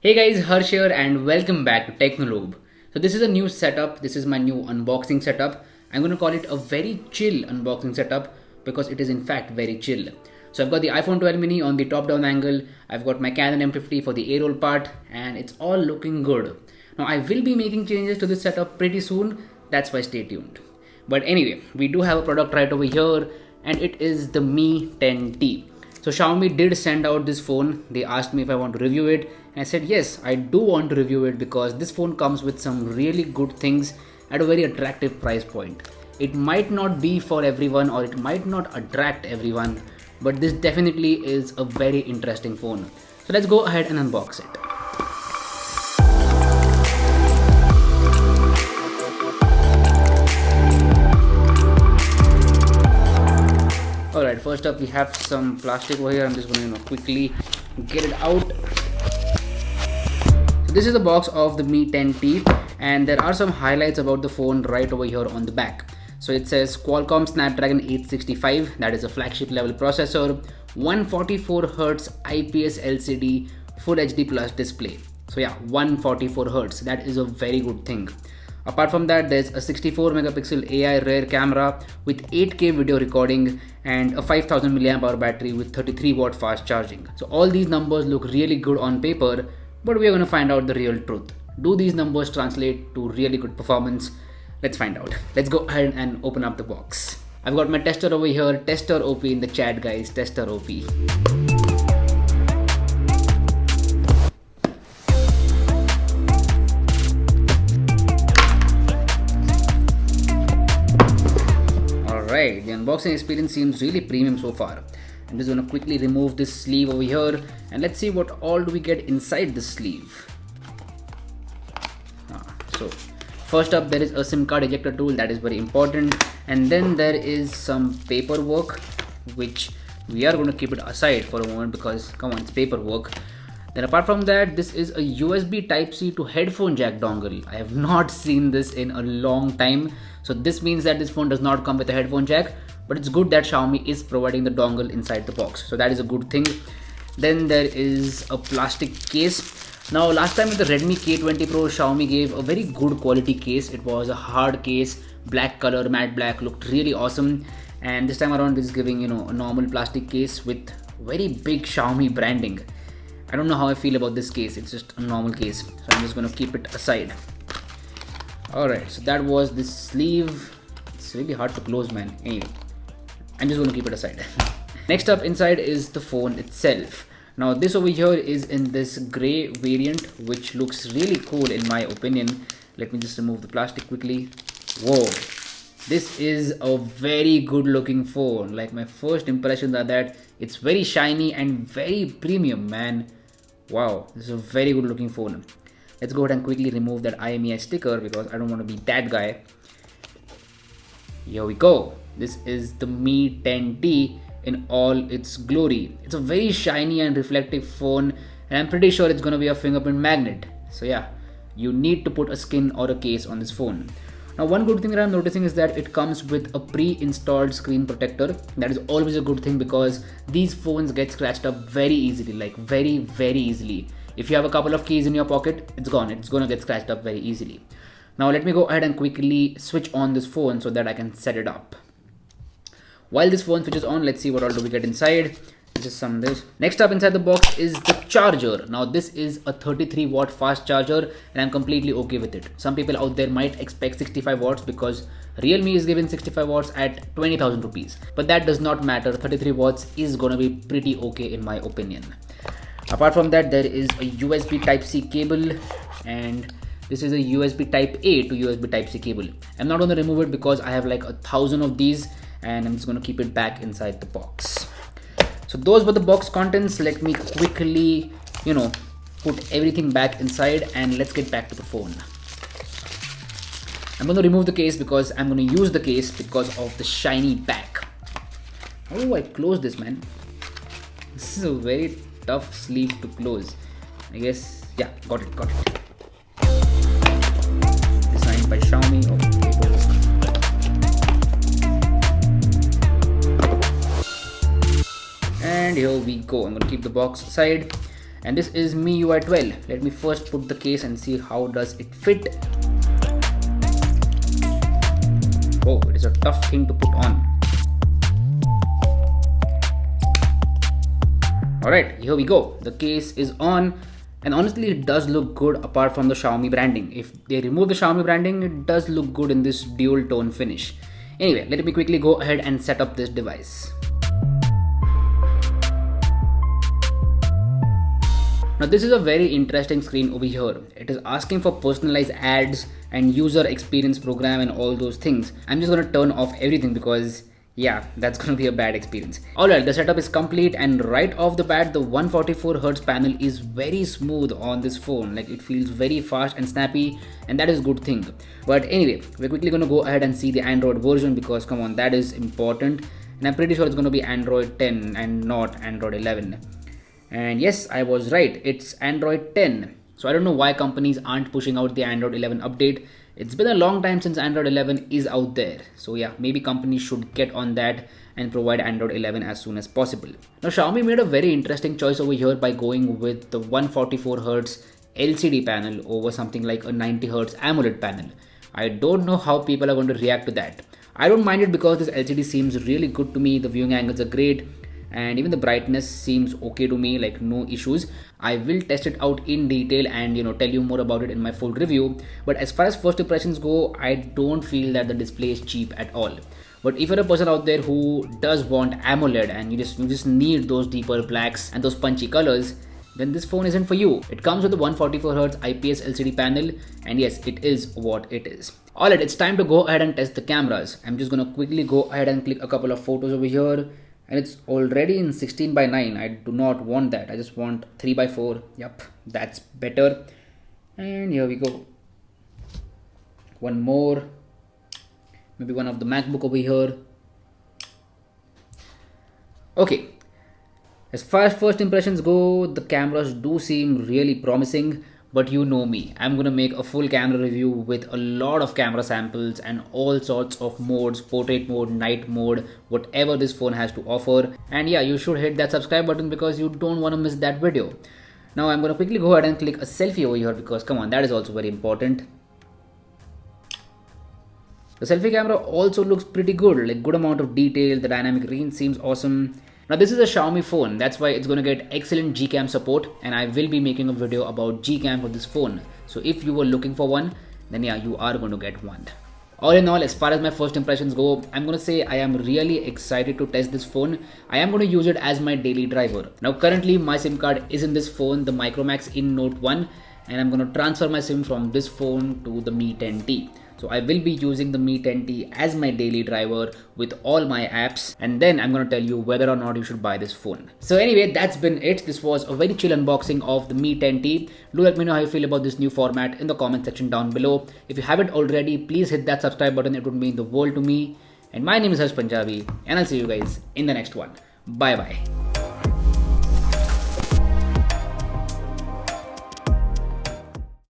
Hey guys, Harsh here and welcome back to Technolobe. So this is a new setup. This is my new unboxing setup. I'm going to call it a very chill unboxing setup because it is in fact very chill. So I've got the iPhone 12 mini on the top down angle. I've got my Canon M50 for the A-roll part and it's all looking good. Now I will be making changes to this setup pretty soon. That's why stay tuned. But anyway, we do have a product right over here and it is the Mi 10T. So Xiaomi did send out this phone. They asked me if I want to review it. And I said, yes, I do want to review it because this phone comes with some really good things at a very attractive price point. It might not be for everyone or it might not attract everyone, but this definitely is a very interesting phone. So let's go ahead and unbox it. Alright, first up we have some plastic over here. I'm just going to quickly get it out. So this is the box of the Mi 10T and there are some highlights about the phone right over here on the back. So it says Qualcomm Snapdragon 865, that is a flagship level processor, 144Hz IPS LCD Full HD Plus display. So yeah, 144Hz, that is a very good thing. Apart from that, there's a 64 megapixel AI rear camera with 8K video recording and a 5000 mAh battery with 33 watt fast charging. So all these numbers look really good on paper, but we're going to find out the real truth. Do these numbers translate to really good performance? Let's find out. Let's go ahead and open up the box. I've got my tester over here, Tester OP in the chat guys, Tester OP. Alright, the unboxing experience seems really premium so far. I'm just going to quickly remove this sleeve over here and let's see what all do we get inside the sleeve. So first up there is a SIM card ejector tool, that is very important, and then there is some paperwork which we are going to keep it aside for a moment because come on, it's paperwork. Then apart from that, this is a USB Type-C to headphone jack dongle. I have not seen this in a long time. So this means that this phone does not come with a headphone jack, but it's good that Xiaomi is providing the dongle inside the box. So that is a good thing. Then there is a plastic case. Now last time with the Redmi K20 Pro, Xiaomi gave a very good quality case. It was a hard case, black color, matte black, looked really awesome. And this time around this is giving, a normal plastic case with very big Xiaomi branding. I don't know how I feel about this case. It's just a normal case. So I'm just going to keep it aside. Alright, so that was this sleeve. It's really hard to close, man. Anyway, I'm just going to keep it aside. Next up inside is the phone itself. Now this over here is in this grey variant, which looks really cool in my opinion. Let me just remove the plastic quickly. Whoa, this is a very good looking phone. Like my first impressions are that it's very shiny and very premium, man. Wow, this is a very good looking phone. Let's go ahead and quickly remove that IMEI sticker because I don't want to be that guy. Here we go. This is the Mi 10T in all its glory. It's a very shiny and reflective phone and I'm pretty sure it's going to be a fingerprint magnet. So yeah, you need to put a skin or a case on this phone. Now one good thing that I'm noticing is that it comes with a pre-installed screen protector. That is always a good thing because these phones get scratched up very easily, like very easily. If you have a couple of keys in your pocket, it's gone. It's going to get scratched up very easily. Now let me go ahead and quickly switch on this phone so that I can set it up. While this phone switches on, let's see what all do we get inside. Just some this. Next up inside the box is the charger. Now this is a 33 watt fast charger and I'm completely okay with it. Some people out there might expect 65 watts because Realme is giving 65 watts at 20,000 rupees. But that does not matter. 33 watts is gonna be pretty okay in my opinion. Apart from that, there is a USB Type-C cable and this is a USB Type-A to USB Type-C cable. I'm not going to remove it because I have like 1,000 of these and I'm just going to keep it back inside the box. So those were the box contents. Let me quickly, put everything back inside and let's get back to the phone. I'm going to remove the case because I'm going to use the case because of the shiny back. How do I close this, man? This is a very tough sleeve to close. I guess, yeah, got it. Designed by Xiaomi. And here we go. I'm going to keep the box aside and this is MIUI 12. Let me first put the case and see how does it fit. Oh, it is a tough thing to put on. Alright, here we go. The case is on, and honestly it does look good apart from the Xiaomi branding. If they remove the Xiaomi branding, it does look good in this dual tone finish. Anyway, let me quickly go ahead and set up this device. Now this is a very interesting screen over here. It is asking for personalized ads and user experience program and all those things. I'm just gonna turn off everything because yeah, that's gonna be a bad experience. Alright, the setup is complete, and right off the bat the 144Hz panel is very smooth on this phone. Like, it feels very fast and snappy, and that is a good thing. But anyway, we're quickly gonna go ahead and see the Android version because come on, that is important. And I'm pretty sure it's gonna be Android 10 and not Android 11. And yes, I was right, it's Android 10. So I don't know why companies aren't pushing out the Android 11 update. It's been a long time since Android 11 is out there. So yeah, maybe companies should get on that and provide Android 11 as soon as possible. Now Xiaomi made a very interesting choice over here by going with the 144Hz LCD panel over something like a 90Hz AMOLED panel. I don't know how people are going to react to that. I don't mind it because this LCD seems really good to me. The viewing angles are great, and even the brightness seems okay to me, like no issues. I will test it out in detail and tell you more about it in my full review. But as far as first impressions go, I don't feel that the display is cheap at all. But if you're a person out there who does want AMOLED and you just need those deeper blacks and those punchy colors, then this phone isn't for you. It comes with a 144Hz IPS LCD panel, and yes, it is what it is. Alright, it's time to go ahead and test the cameras. I'm just gonna quickly go ahead and click a couple of photos over here. And it's already in 16:9. I do not want that. I just want 3:4. Yep, that's better. And here we go. One more. Maybe one of the MacBook over here. Okay. As far as first impressions go, the cameras do seem really promising. But you know me, I'm gonna make a full camera review with a lot of camera samples and all sorts of modes, portrait mode, night mode, whatever this phone has to offer. And yeah, you should hit that subscribe button because you don't want to miss that video. Now I'm gonna quickly go ahead and click a selfie over here because come on, that is also very important. The selfie camera also looks pretty good, like good amount of detail. The dynamic range seems awesome. Now this is a Xiaomi phone, that's why it's going to get excellent Gcam support, and I will be making a video about Gcam for this phone. So if you were looking for one, then yeah, you are going to get one. All in all, as far as my first impressions go, I'm going to say I am really excited to test this phone. I am going to use it as my daily driver. Now currently my SIM card is in this phone, the Micromax in Note 1, and I'm going to transfer my SIM from this phone to the Mi 10T. So I will be using the Mi 10T as my daily driver with all my apps, and then I'm going to tell you whether or not you should buy this phone. So anyway, that's been it. This was a very chill unboxing of the Mi 10T. Do let me know how you feel about this new format in the comment section down below. If you haven't already, please hit that subscribe button. It would mean the world to me. And my name is Harsh Punjabi, and I'll see you guys in the next one. Bye bye.